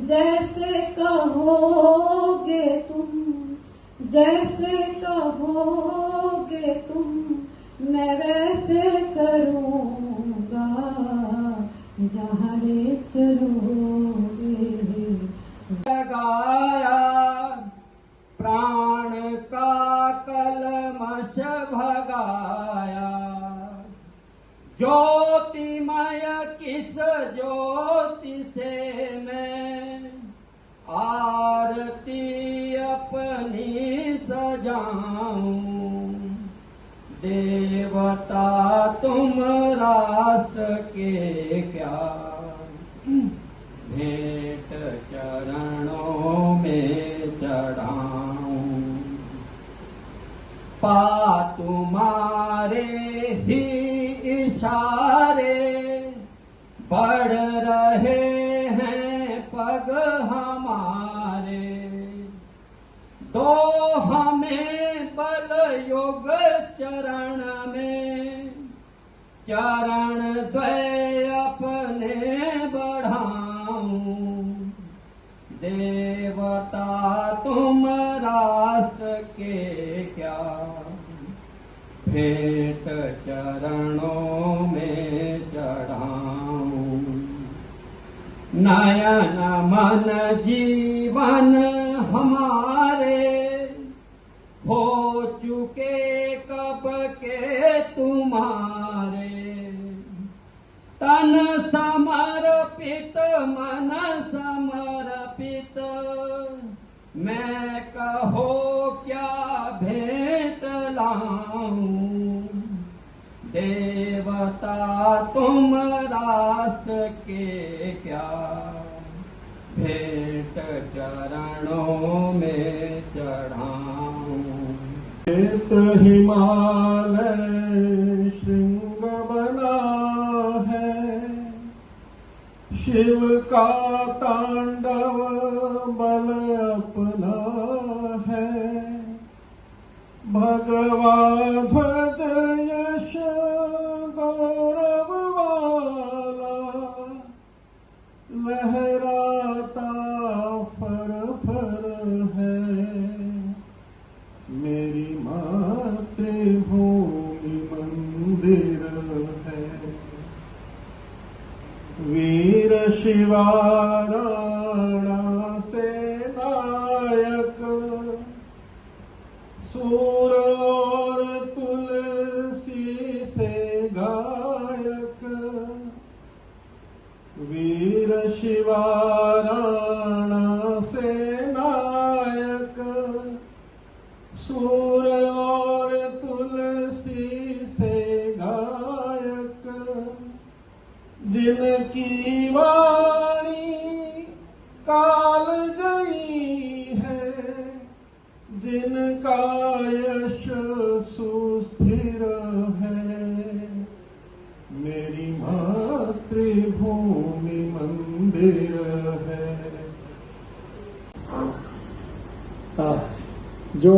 जैसे कहोगे तुम, जैसे कहोगे तुम, मैं वैसे करूँगा, जहाँ ले चलोगे। लगाया प्राण का कलमश भगाया, ज्योतिमय किस ज्योति से मैं आरती अपनी सजाऊं। देवता तुम राष्ट्र के क्या, भेंट चरणों में चढ़ाऊं। पा तुम्हारे ही इशारे बढ़ रहे हैं पग हमारे, दो हमें बल योग चरण में, चरण द्वय अपने बढ़ाऊं। देवता तुम राष्ट्र के क्या, भेंट चरणों में चढ़ाऊं। नयन मन जीवन हमारे हो चुके कब के तुम्हारे, तन समर्पित मन समर्पित, मैं कहो क्या भेंट लाऊं। देवता तुम राष्ट्र के क्या, भेंट चरणों में चढ़ाऊं। श्वेत हिमालय श्रृंग बना है, शिव का तांडव बल अपना है। भगवा ध्वज यश गौरव वाला, लहराता फर फर है। मेरी मातृभूमि मंदिर है। वीर शिवा राणा से नायक, सूर और तुलसी से गायक। वीर शिवा राणा से नायक, सूर और तुलसी से गायक। जिनकी वाणी काल गई है, जिनका यश सुस्थिर है। मेरी मातृभूमि मंदिर है। जो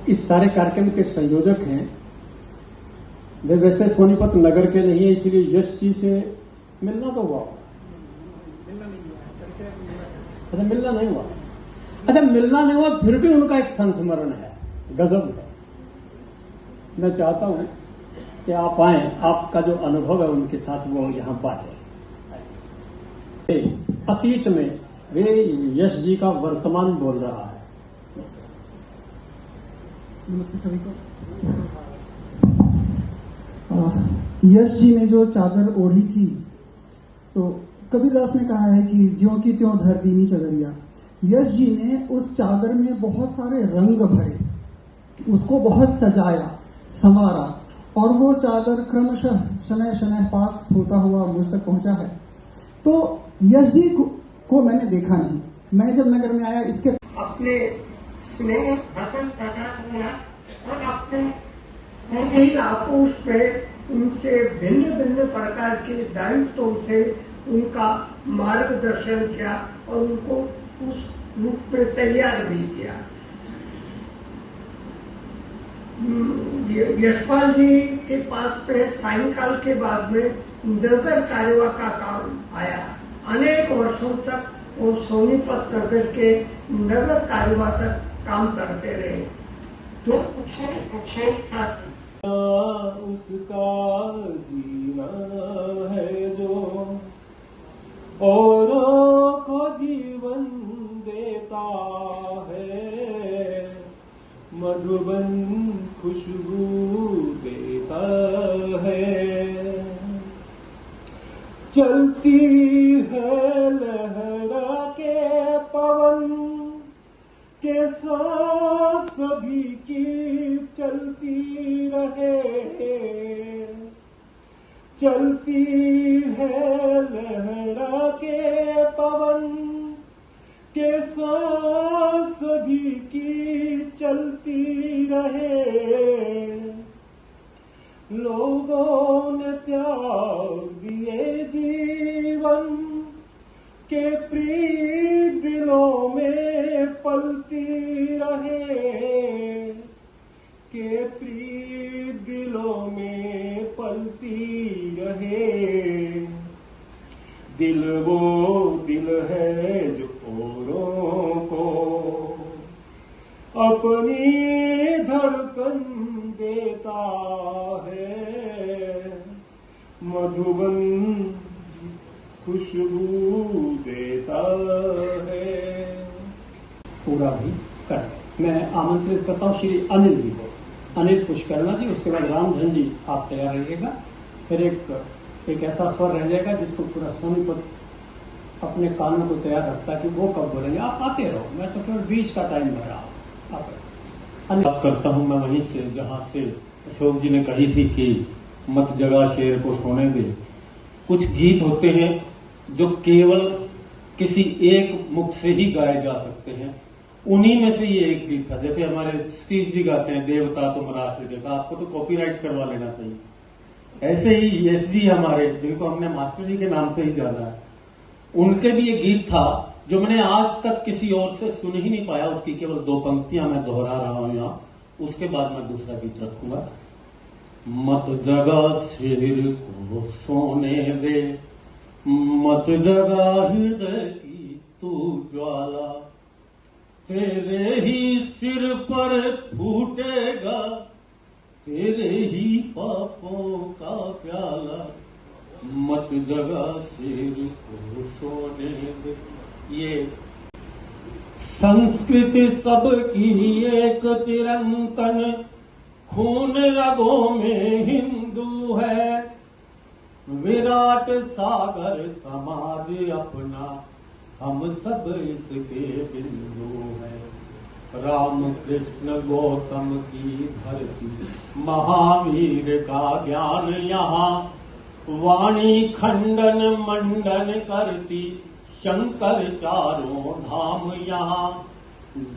इस सारे कार्यक्रम के संयोजक हैं वे वैसे सोनीपत नगर के नहीं है, इसलिए यश जी से मिलना तो हुआ। अच्छा, मिलना नहीं हुआ। अच्छा, मिलना नहीं हुआ, फिर भी उनका एक संस्मरण है, गजब है। मैं चाहता हूं कि आप आए, आपका जो अनुभव है उनके साथ वो यहां बांटे। अतीत में वे यश जी का वर्तमान बोल रहा है। नमस्ते सभी को। यश जी ने जो चादर ओढ़ी थी, तो कबीरदास ने कहा है कि ज्यों की त्यों धर दीनी चदरिया। यश जी ने उस चादर में बहुत सारे रंग भरे, उसको बहुत सजाया संवारा, और वो चादर क्रमशः शनय शनय पास होता हुआ मुझ तक पहुंचा है। तो यश जी को मैंने देखा नहीं। मैं जब नगर में आया, इसके अपने स्नेह रतन प्रकाश हुआ और अपने ही आपोष में उनसे भिन्न भिन्न प्रकार के दायित्वों से उनका मार्गदर्शन किया और उनको उस रूप में तैयार भी किया। यशपाल जी के पास में सायंकाल के बाद में नगर कार्यवाह का काम आया। अनेक वर्षों तक वो सोनीपत नगर के नगर कार्यवाहक काम करते रहे। तो उसका जीना है जो औरों को जीवन देता है, मधुबन खुशबू देता है। चलती है लहरा के पवन के सांस सभी की चलती रहे, चलती है लहरा के पवन के सांस सभी की चलती रहे। लोगों ने त्याग दिए जीवन के प्रीत दिलों में पलती रहे, के प्रीत दिलों में पलती रहे। दिल वो दिल है जो औरों को अपनी धड़कन देता है, मधुबन खुशबू देता है। पूरा भी कर मैं आमंत्रित करता हूँ श्री अनिल जी को, अनिल पुष्करणा जी, उसके बाद रामधन जी आप तैयार रहिएगा। फिर एक ऐसा स्वर रह जाएगा जिसको पूरा सोनीपत अपने कानों को तैयार रखता है कि वो कब बोलेंगे। आप आते रहो, मैं तो केवल बीच का टाइम भर रहा हूँ। बात करता हूँ मैं वहीं से जहाँ से अशोक जी ने कही थी कि मत जगा शेर को सोने दे। कुछ गीत होते हैं जो केवल किसी एक मुख से ही गाए जा सकते हैं, उन्हीं में से ये एक गीत था। जैसे हमारे सतीश जी गाते हैं देवता तुम राष्ट्र देखा, आपको तो कॉपीराइट करवा लेना चाहिए। ऐसे ही यश जी हमारे, जिनको हमने मास्टर जी के नाम से ही जाना है, उनके भी ये गीत था जो मैंने आज तक किसी और से सुन ही नहीं पाया। उसकी केवल 2 पंक्तियां मैं दोहरा रहा हूं यहाँ, उसके बाद मैं दूसरा गीत रखूंगा। मत जगा शेर को सोने दे, मत जगा हृदय की तू ज्वाला, तेरे ही सिर पर फूटेगा तेरे ही पापों का प्याला, मत जगा शेर को सोने दे। ये संस्कृति सबकी एक चिरंतन खून रगों में हिंदू है, विराट सागर समाज अपना हम सब इसके बिंदु है। राम कृष्ण गौतम की धरती महावीर का ज्ञान यहाँ, वाणी खंडन मंडन करती शंकर चारों धाम यहाँ।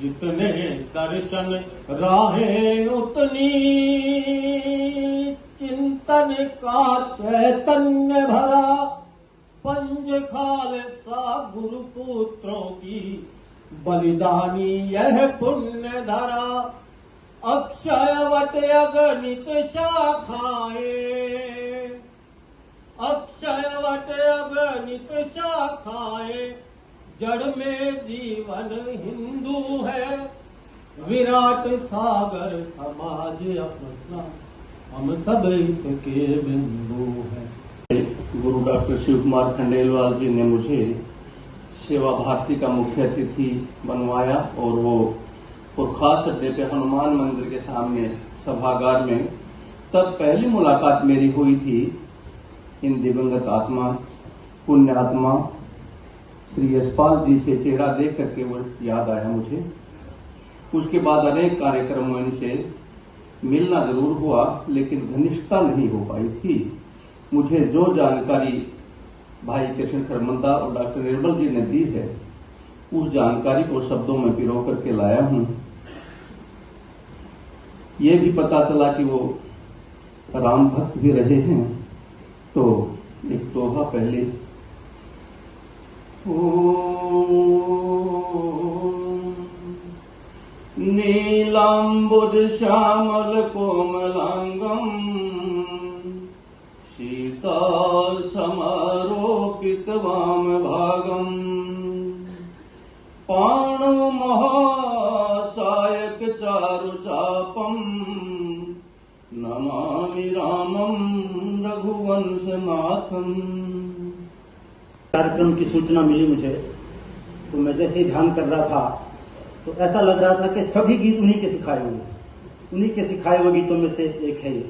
जितने दर्शन राहें उतनी चिंतन का चैतन्य भरा, पंज खालसा गुरुपुत्रों की बलिदानी यह पुण्य धरा। अक्षयवट अगणित शाखाएं, अक्षयवट अगणित शाखाएं, जड़ में जीवन हिंदू है, विराट सागर समाज अपना हम सब इसके बिंदु है। गुरु डॉक्टर शिव कुमार खंडेलवाल जी ने मुझे सेवा भारती का मुख्य अतिथि बनवाया और वो पुरखास अड्डे पे हनुमान मंदिर के सामने सभागार में तब पहली मुलाकात मेरी हुई थी इन दिवंगत आत्मा पुण्य आत्मा श्री यशपाल जी से चेहरा देख करके वो याद आया मुझे। उसके बाद अनेक कार्यक्रमों इनसे मिलना जरूर हुआ लेकिन घनिष्ठता नहीं हो पाई थी। मुझे जो जानकारी भाई कृष्ण खरमंदा और डॉक्टर निर्मल जी ने दी है उस जानकारी को शब्दों में पिरो करके लाया हूं। ये भी पता चला कि वो राम भक्त भी रहे हैं। तो एक दोहा पहले नीलांबुज श्यामल कोमलांगम शीतल समारोपित कृतवाम भागम पाणव महासायक चारुचापम नमामि रामम रघुवंशनाथम। कार्यक्रम की सूचना मिली मुझे, तो मैं जैसे ही ध्यान कर रहा था तो ऐसा लग रहा था कि सभी गीत उन्हीं के सिखाए हुए, उन्हीं के सिखाए हुए गीतों में से एक है ये।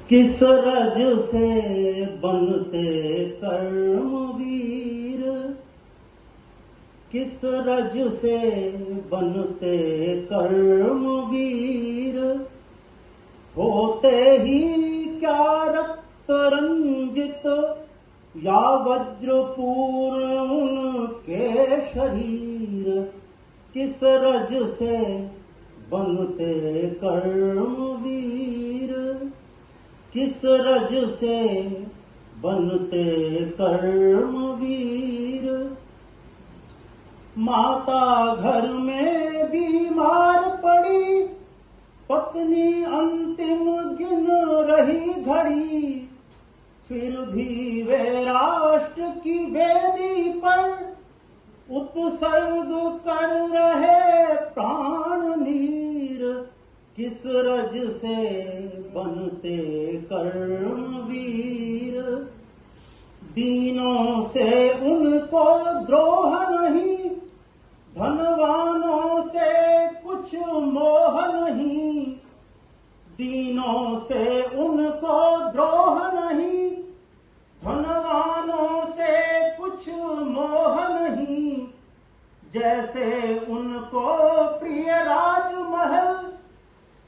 किस रज से बनते कर्मवीर, किस रज से बनते कर्मवीर, होते ही क्या रक्त रंजित या वज्रपूर्ण उनके शरीर। किस रज से बनते कर्मवीर, किस रज से बनते कर्मवीर। माता घर में बीमार पड़ी, पत्नी अंतिम गिन रही घड़ी, फिर भी वे राष्ट्र की वेदी पर उत्सर्ग कर रहे प्राण नीर। किस रज से बनते कर्मवीर, दीनों से उनको द्रोह नहीं, धनवानों से कुछ मोह नहीं। दीनों से उनको द्रोह नहीं, धनवानों से कुछ मोह नहीं। जैसे उनको प्रिय राजमहल,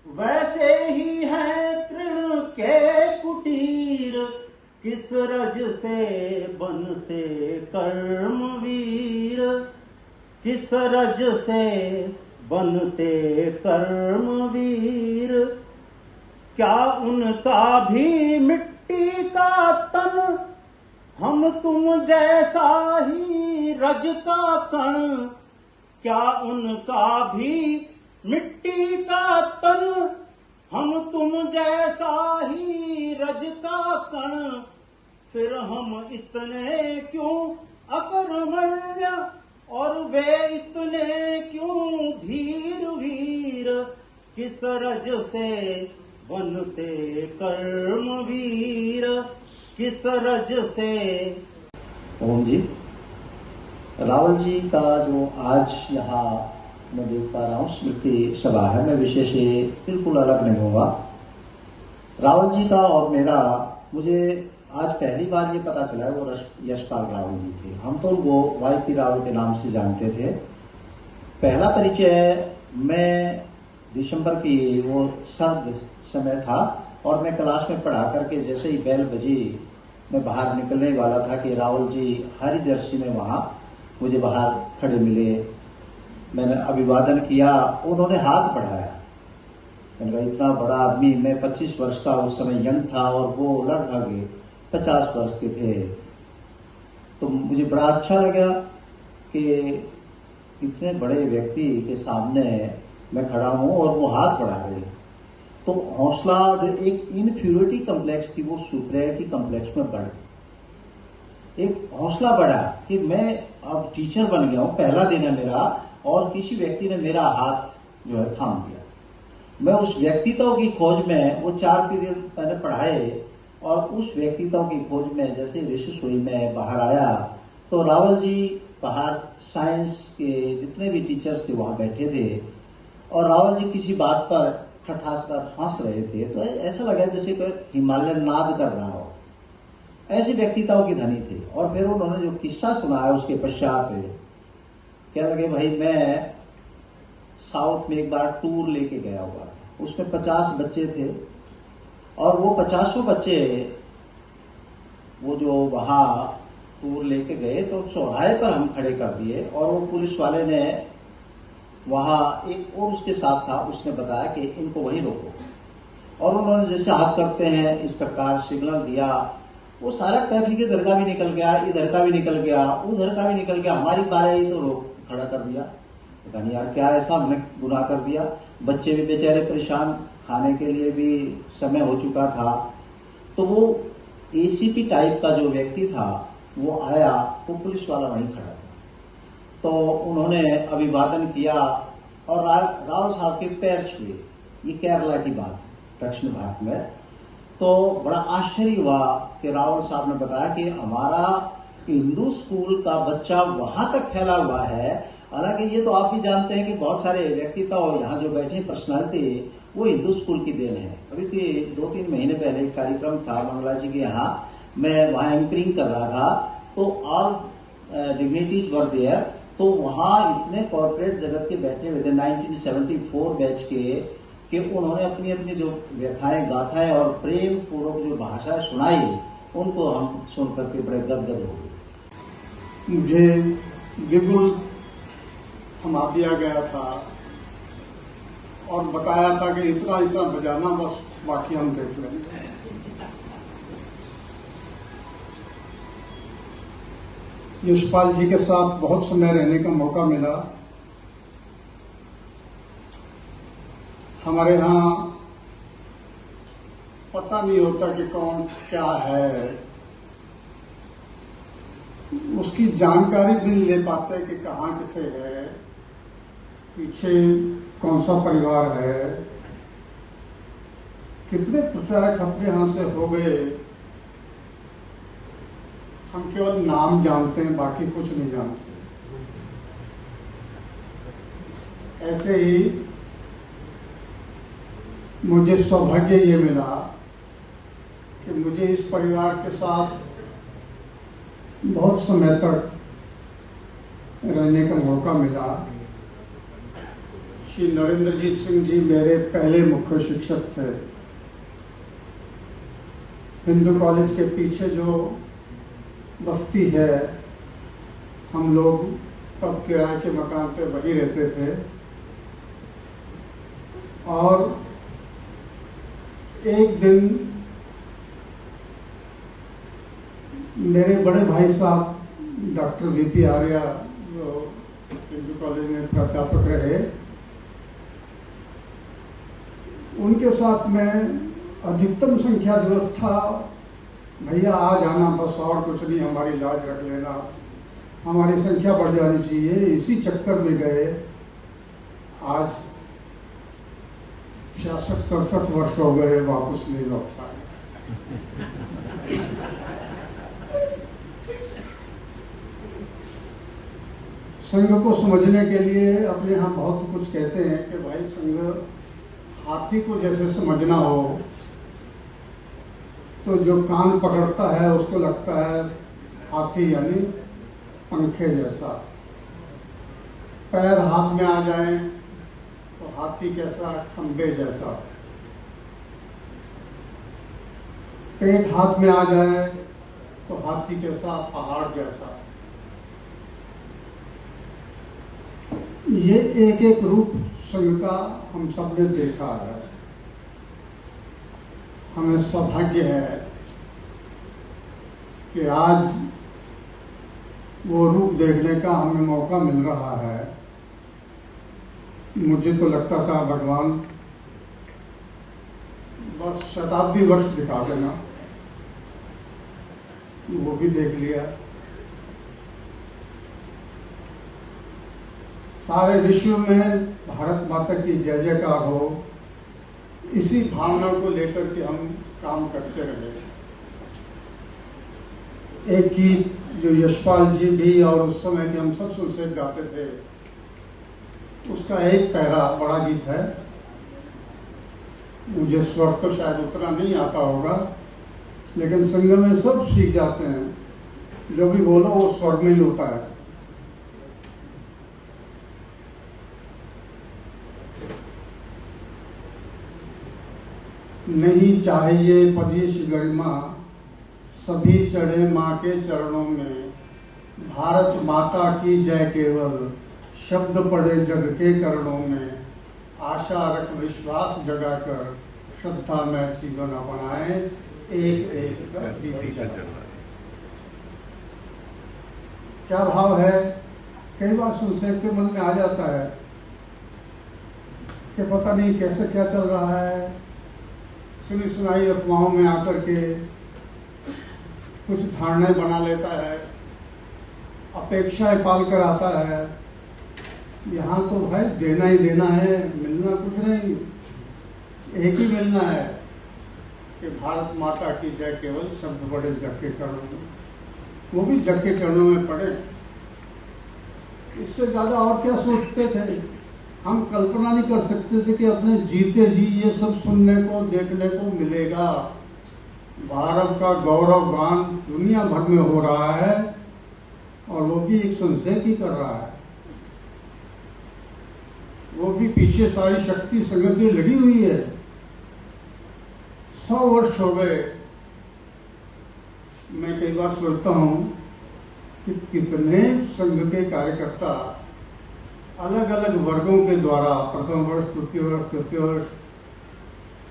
वैसे ही हैं तृण के कुटीर। किस रज से बनते कर्मवीर, किस रज से बनते कर्मवीर। क्या उनका भी मिट्टी का तन, हम तुम जैसा ही रज का कण। क्या उनका भी मिट्टी का तन, हम तुम जैसा ही रज का कण। फिर हम इतने क्यों अकर्मण्य, और वे इतने क्यों धीर वीर। किस रज से बनते कर्मवीर, किस रज से। ओम जी, रावल जी का जो आज यहाँ मैं देख पा रहा हूँ स्मृति सभा है, मैं विषय से बिल्कुल अलग नहीं हुआ। रावल जी का और मेरा, मुझे आज पहली बार ये पता चला है वो यशपाल रावल जी थे। हम तो उनको वाई.पी. रावल के नाम से जानते थे। पहला परिचय मैं दिसंबर की वो सर्द समय था और मैं क्लास में पढ़ा करके जैसे ही बेल बजी मैं बाहर निकलने वाला था कि रावल जी हरिदर्शी में वहां मुझे बाहर खड़े मिले। मैंने अभिवादन किया, उन्होंने हाथ बढ़ाया। मैंने कहा इतना बड़ा आदमी, मैं 25 वर्ष का उस समय यंग था और वो लगभग 50 वर्ष के थे। तो मुझे बड़ा अच्छा लगा कि इतने बड़े व्यक्ति के सामने मैं खड़ा हूं और वो हाथ बढ़ा रहे। तो हौसला, जो एक इनफ्यूरिटी कॉम्प्लेक्स थी वो सुपीरियरिटी कॉम्प्लेक्स में बढ़, एक हौसला बढ़ा कि मैं अब टीचर बन गया हूं, पहला दिन है मेरा और किसी व्यक्ति ने मेरा हाथ जो है थाम दिया। मैं उस व्यक्तित्व की खोज में, वो 4 पीरियड मैंने पढ़ाए और उस व्यक्तित्व की खोज में जैसे रिसर्च हुई, मैं बाहर आया तो रावल जी बाहर साइंस के जितने भी टीचर्स थे वहां बैठे थे और रावल जी किसी बात पर ठठास कर हंस रहे थे। तो ऐसा लगा जैसे कोई हिमालयन नाद कर रहा हो, ऐसे व्यक्तित्व की धनी थे। और फिर उन्होंने जो किस्सा सुनाया उसके पश्चात क्या लगे, भाई मैं साउथ में एक बार टूर लेके गया हुआ, उसमें 50 बच्चे थे और वो 50 बच्चे वो जो वहां टूर लेके गए तो चौराहे पर हम खड़े कर दिए और वो पुलिस वाले ने वहां एक और उसके साथ था, उसने बताया कि इनको वहीं रोको। और उन्होंने जैसे हाथ करते हैं इस प्रकार सिग्नल दिया, वो सारा ट्रैफिक इधर का भी निकल गया, इधर का भी निकल गया, उधर का भी निकल गया, हमारी कार आई तो रोक खड़ा कर दिया। पता नहीं यार क्या ऐसा हमने गुनाह कर दिया। बच्चे भी बेचारे परेशान, खाने के लिए भी समय हो चुका था। तो वो एसीपी टाइप का जो व्यक्ति था वो आया तो पुलिस वाला वहीं खड़ा था, तो उन्होंने अभिवादन किया और राव साहब के पैर छुए। ये केरला की बात है, दक्षिण भारत में। तो बड़ा आश्चर्य हुआ कि रावल साहब ने बताया कि हमारा हिंदू स्कूल का बच्चा वहां तक फैला हुआ है। हालांकि ये तो आप भी जानते हैं कि बहुत सारे व्यक्तित्व और यहाँ जो बैठे पर्सनालिटी वो हिंदू स्कूल की देन है। अभी तो 2-3 महीने पहले एक कार्यक्रम था मंगला जी के यहाँ, मैं वहां एंकरिंग कर रहा था, तो ऑल डिग्निटीज वर देयर। तो वहां इतने कॉर्पोरेट जगत के बैठे हुए थे 1974 बैच के कि उन्होंने अपनी अपनी जो व्यथाएं गाथाएं और प्रेम पूर्वक जो भाषा सुनाई, उनको हम सुनकर के बड़े गदगद हो गए। मुझे बिल्कुल थमा दिया गया था और बताया था कि इतना इतना बजाना, बस बाकी हम देख लेंगे। यशपाल जी के साथ बहुत समय रहने का मौका मिला। हमारे यहाँ पता नहीं होता कि कौन क्या है, उसकी जानकारी भी नहीं ले पाते कि कहाँ किसे है, पीछे कौन सा परिवार है। कितने प्रचारक अपने यहां से हो गए, हम केवल नाम जानते हैं, बाकी कुछ नहीं जानते। ऐसे ही मुझे सौभाग्य ये मिला कि मुझे इस परिवार के साथ बहुत समय तक रहने का मौका मिला। श्री नरेंद्रजीत सिंह जी मेरे पहले मुख्य शिक्षक थे। हिंदू कॉलेज के पीछे जो बस्ती है, हम लोग तब किराए के मकान पे वही रहते थे। और एक दिन मेरे बड़े भाई साहब डॉक्टर वीपी आर्या, जो हिंदू कॉलेज में प्राध्यापक रहे, उनके साथ में अधिकतम संख्या दिवस था, भैया आ जाना बस, और कुछ नहीं, हमारी लाज रख लेना, हमारी संख्या बढ़ जानी चाहिए। इसी चक्कर में गए। आज 66-67 वर्ष हो गए, वापस नहीं लौट पाए। संघ को समझने के लिए अपने यहाँ बहुत कुछ कहते हैं कि भाई संघ हाथी को जैसे समझना हो, तो जो कान पकड़ता है उसको लगता है हाथी यानी पंखे जैसा, पैर हाथ में आ जाए तो हाथी कैसा, खंबे जैसा, पेट हाथ में आ जाए तो हाथी कैसा, पहाड़ जैसा। ये एक एक रूप संघ का हम सब ने देखा है। हमें सौभाग्य है कि आज वो रूप देखने का हमें मौका मिल रहा है। मुझे तो लगता था भगवान बस शताब्दी वर्ष दिखा देना, वो भी देख लिया। सारे विश्व में भारत माता की जय जयकार हो, इसी भावना को लेकर के हम काम करते रहे। एक गीत जो यशपाल जी भी और उस समय के हम सब सुनते गाते थे, उसका एक पैरा बड़ा गीत है, मुझे स्वर तो शायद उतना नहीं आता होगा, लेकिन संघ में सब सीख जाते हैं, जो भी बोलो वो स्वर में ही होता है। नहीं चाहिए पदीश गरिमा, सभी चढ़े माँ के चरणों में, भारत माता की जय केवल, शब्द पड़े जग के करणों में, आशा रख विश्वास जगाकर, श्रद्धा में जीवन बनाए, एक एक दीदी जलाए। क्या भाव है? कई बार सुनते के मन में आ जाता है कि पता नहीं कैसे क्या चल रहा है, सुनी सुनाई अफवाहों में आकर के कुछ धारणाएं बना लेता है, अपेक्षाएं पाल कर आता है। यहाँ तो भाई देना ही देना है, मिलना कुछ नहीं। एक ही मिलना है कि भारत माता की जय केवल शब्द पड़े जग के चरणों में, वो भी जग के चरणों में पड़े। इससे ज्यादा और क्या सोचते थे? हम कल्पना नहीं कर सकते थे कि अपने जीते जी ये सब सुनने को देखने को मिलेगा। भारत का गौरव गान दुनिया भर में हो रहा है और वो भी एक संशय ही कर रहा है। वो भी पीछे सारी शक्ति संगति लगी हुई है। 100 वर्ष हो गए। मैं कई बार सोचता हूं कि कितने संघ के कार्यकर्ता अलग अलग वर्गों के द्वारा, प्रथम वर्ष, द्वितीय वर्ष, तृतीय वर्ष,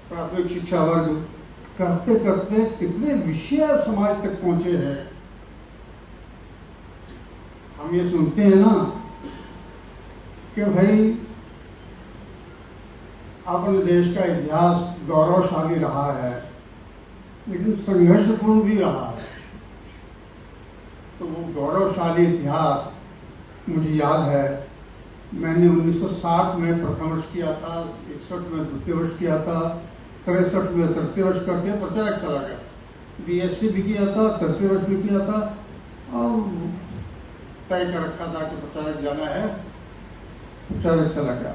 प्राथमिक शिक्षा वर्ग करते करते कितने विषय समाज तक पहुंचे हैं। हम ये सुनते हैं ना कि भाई अपने देश का इतिहास गौरवशाली रहा है, लेकिन संघर्षपूर्ण भी रहा है। तो वो गौरवशाली इतिहास मुझे याद है, मैंने 1960 में प्रथम वर्ष किया था, 61 में द्वितीय वर्ष किया था, 63 में तृतीय वर्ष करके प्रचारक चला गया। बीएससी भी किया था, तृतीय वर्ष भी किया था और तय कर रखा था कि प्रचारक जाना है, प्रचारक चला गया।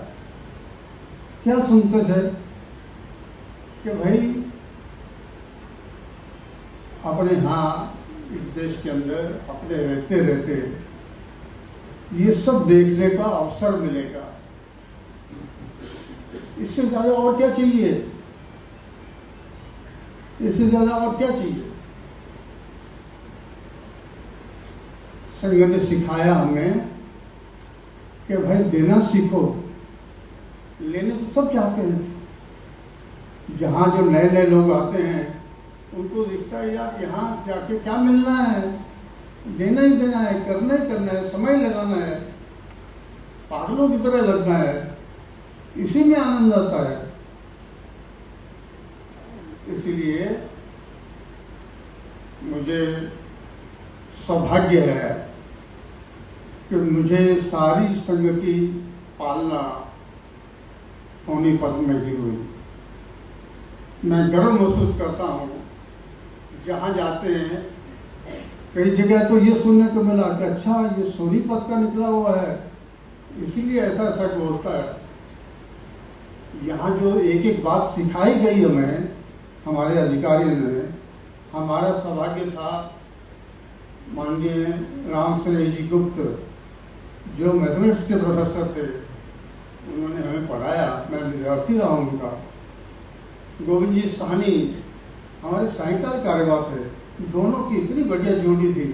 क्या सुनते थे कि भाई अपने यहाँ इस देश के अंदर अपने रहते रहते ये सब देखने का अवसर मिलेगा, इससे ज्यादा और क्या चाहिए? इससे ज्यादा और क्या चाहिए? संघ ने सिखाया हमें कि भाई देना सीखो, लेने तो सब चाहते हैं। जहां जो नए नए लोग आते हैं उनको दिखता है यार यहाँ जाके क्या मिलना है, देना ही देना है, करना ही करना है, समय लगाना है, पागलों की तरह लगना है, इसी में आनंद आता है। इसलिए मुझे सौभाग्य है कि मुझे सारी संघ की पालना सोनीपत में ही हुई। मैं गर्व महसूस करता हूं, जहां जाते हैं कई जगह तो ये सुनने को मिला कि अच्छा ये सोनीपत का निकला हुआ है, इसीलिए ऐसा ऐसा बोलता है। यहाँ जो एक एक बात सिखाई गई हमें हमारे अधिकारियों ने, हमारा सौभाग्य था माननीय राम स्नेह जी गुप्त जो मैथमेटिक्स के प्रोफेसर थे, उन्होंने हमें पढ़ाया, मैं विद्यार्थी रहा उनका। गोविंद जी साहनी हमारे साहित्यकार कार्यवाह थे, दोनों की इतनी बढ़िया जोड़ी थी।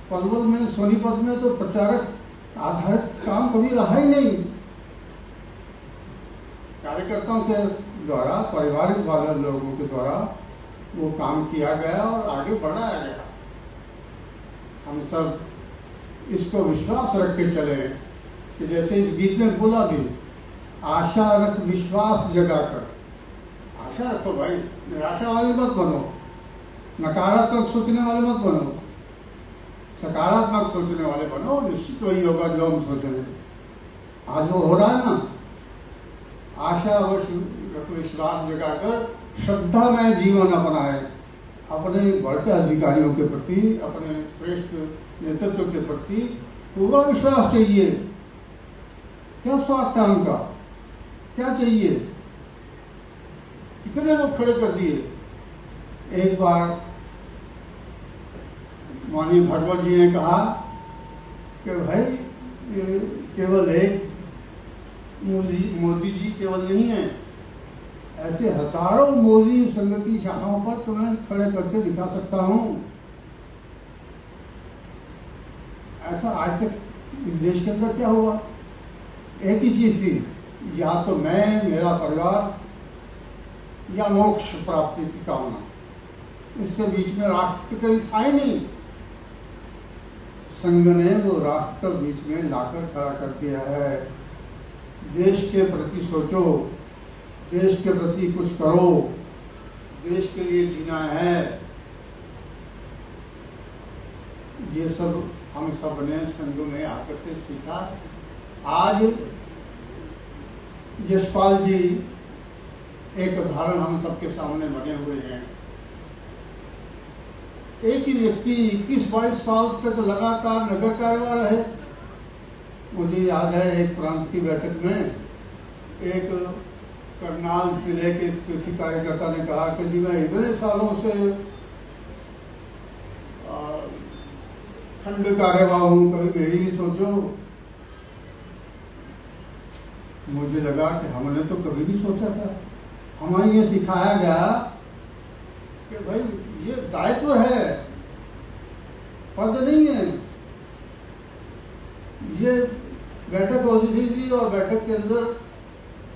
पलवल में सोनीपत में तो प्रचारक आधारित काम कभी रहा ही नहीं। कार्यकर्ताओं के द्वारा, पारिवारिक वाले लोगों के द्वारा वो काम किया गया और आगे बढ़ाया गया। हम सब इसको विश्वास रख के चले कि जैसे इस गीत में बोला भी, आशा रख विश्वास जगाकर। आशा रखो भाई, निराशा वाले मत बनो, नकारात्मक सोचने वाले मत बनो, सकारात्मक सोचने वाले बनो। निश्चित वही होगा जो हम सोचेंगे। आज वो हो रहा है ना, आशा रख विश्वास जगाकर श्रद्धामय जीवन अपनाए, अपने बढ़ते अधिकारियों के प्रति, अपने श्रेष्ठ नेतृत्व के प्रति पूरा विश्वास चाहिए। क्या स्वार्थ है उनका, क्या चाहिए? कितने लोग खड़े कर दिए। एक बार माननीय भागवत जी ने कहा कि भाई केवल एक मोदी जी केवल नहीं है, ऐसे हजारों मोदी संघ की शाखाओं पर तो मैं खड़े करके दिखा सकता हूं। ऐसा आज तक इस देश के अंदर क्या हुआ? एक ही चीज थी, या तो मैं, मेरा परिवार, या मोक्ष प्राप्ति की कामना। इसके बीच में राष्ट्र कहीं था ही नहीं। संघ ने वो राष्ट्र बीच में लाकर खड़ा कर दिया है। देश के प्रति सोचो, देश के प्रति कुछ करो, देश के लिए जीना है। ये सब हम सब ने संघ में आकर के सीखा। आज यशपाल जी एक उदाहरण हम सबके सामने बने हुए हैं। एक ही व्यक्ति 21-22 साल तक लगातार नगर कार्यवाह रहे। मुझे याद है एक प्रांत की बैठक में एक करनाल जिले के किसी कार्यकर्ता ने कहा कि जी मैं इतने सालों से खंड कार्यवाह हूं, कभी मेरी भी सोचो। मुझे लगा कि हमने तो कभी नहीं सोचा था। हमें ये सिखाया गया कि भाई ये दायित्व है, पद नहीं है। ये बैठक होती थी और बैठक के अंदर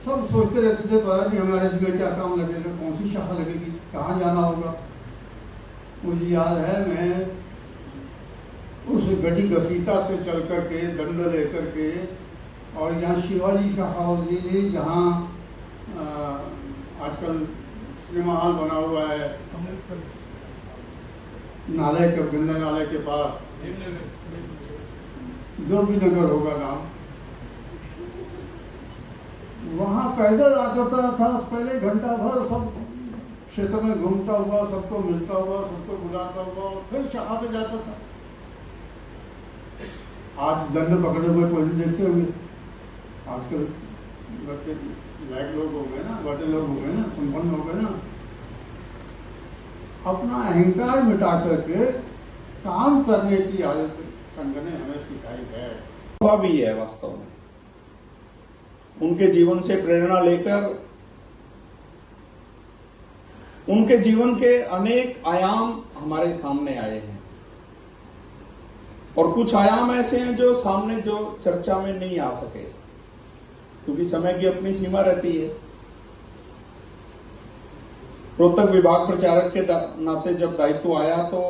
सब सोचते रहते थे पता नहीं हमारे इसमें क्या काम लगेगा, कौन सी शाखा लगेगी, कहाँ जाना होगा। मुझे याद है मैं उस गड्डी घसीटा से चल करके दंड लेकर के और यहाँ शिवाजी शाखा होती थी जहाँ आजकल सिनेमा हॉल बना हुआ है, नाले के गंगा नाले के पास, जो भी नगर होगा नाम, वहां पैदल आता था। पहले घंटा भर सब क्षेत्र में घूमता हुआ, सबको मिलता हुआ, सबको बुलाता हुआ और फिर शाखा पे जाता था। आज दंड पकड़े हुए कोई नहीं देखते होंगे। आजकल बच्चे लायक लोग हो गए ना, बड़े लोग हो गए ना, संपन्न हो गए ना। अपना अहंकार मिटा करके काम करने की आदत संघ ने हमें सिखाई है। वह भी है वास्तव में। उनके जीवन से प्रेरणा लेकर उनके जीवन के अनेक आयाम हमारे सामने आए हैं और कुछ आयाम ऐसे हैं जो सामने जो चर्चा में नहीं आ सके क्योंकि समय की अपनी सीमा रहती है। रोहतक विभाग प्रचारक के नाते जब दायित्व आया तो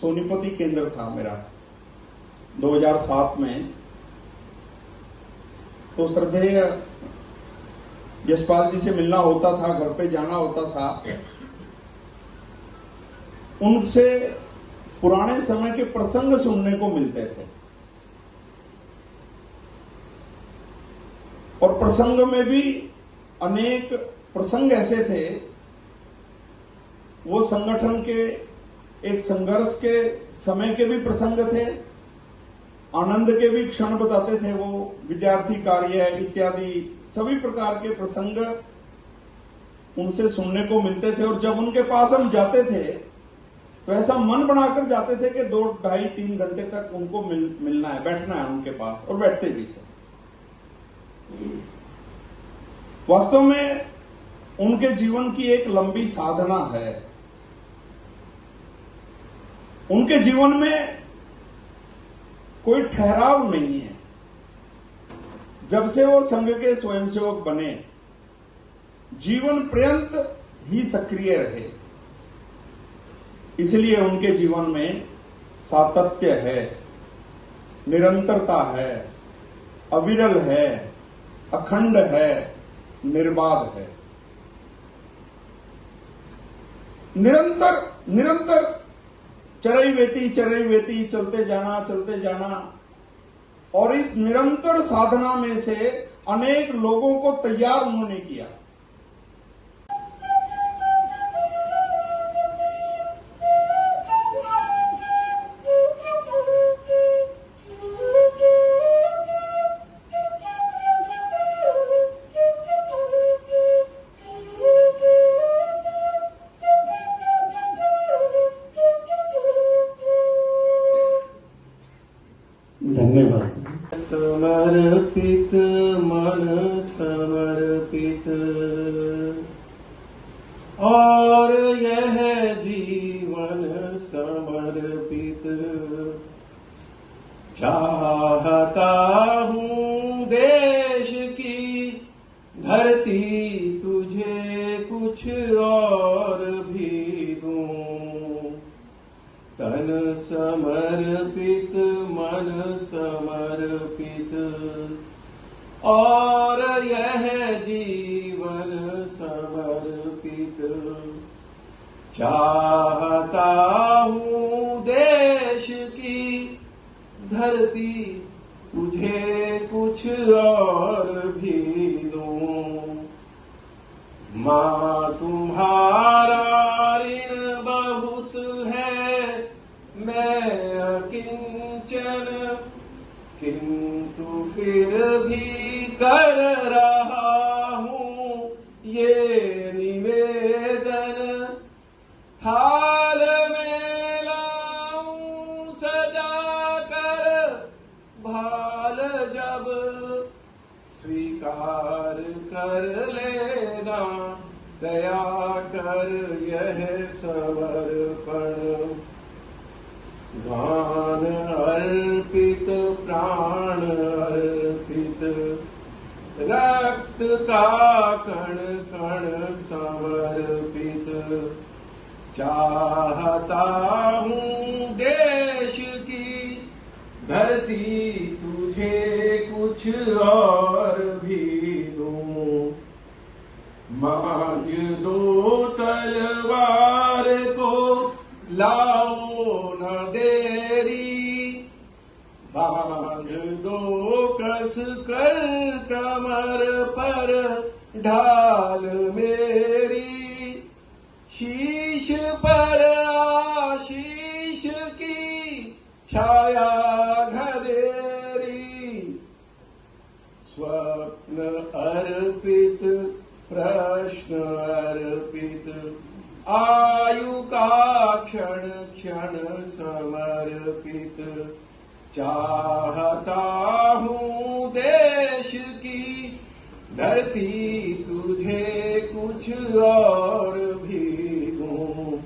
सोनीपति केंद्र था मेरा 2007 में। तो श्रद्धेय यशपाल जी से मिलना होता था, घर पे जाना होता था। उनसे पुराने समय के प्रसंग सुनने को मिलते थे और प्रसंग में भी अनेक प्रसंग ऐसे थे, वो संगठन के एक संघर्ष के समय के भी प्रसंग थे, आनंद के भी क्षण बताते थे। वो विद्यार्थी कार्य इत्यादि सभी प्रकार के प्रसंग उनसे सुनने को मिलते थे और जब उनके पास हम जाते थे तो ऐसा मन बनाकर जाते थे कि 2, 2.5, 3 घंटे तक उनको मिलना है, बैठना है उनके पास, और बैठते भी थे। वास्तव में उनके जीवन की एक लंबी साधना है। उनके जीवन में कोई ठहराव नहीं है। जब से वो संघ के स्वयंसेवक बने जीवन पर्यंत ही सक्रिय रहे, इसलिए उनके जीवन में सातत्य है, निरंतरता है, अविरल है, अखंड है, निर्बाध है। निरंतर चरई वेती चलते जाना और इस निरंतर साधना में से अनेक लोगों को तैयार उन्होंने किया। धन्यवाद। समर्पित मन समर्पित और यह जीवन समर्पित, चाहता हूँ देश की धरती तुझे कुछ और भी दूं, तन समर्पित मन समर्पित और यह जीवन समर्पित, चाहता हूँ देश की धरती तुझे कुछ और भी दूं। माँ तुम्हारा ऋण बहुत है, मैं अकिंचन, किंतु फिर भी कर रहा हूँ ये निवेदन। थाल में लाऊं सजा कर भाल, जब स्वीकार कर लेना दया कर यह समर्पण। गान अर्पित प्राण अर्पित, रक्त का कण कण समर्पित। चाहता हूँ देश की धरती तुझे कुछ और भी दूं। मांझ दो तलवार को लाओ न देरी, बांध दो कस कर कमर पर ढाल मेरी। शीश पर आशीष की छाया घनेरी, स्वप्न अर्पित प्रश्न अर्पित। आयु का क्षण क्षण समर्पित। चाहता हूँ देश की धरती तुझे कुछ और भी दूं।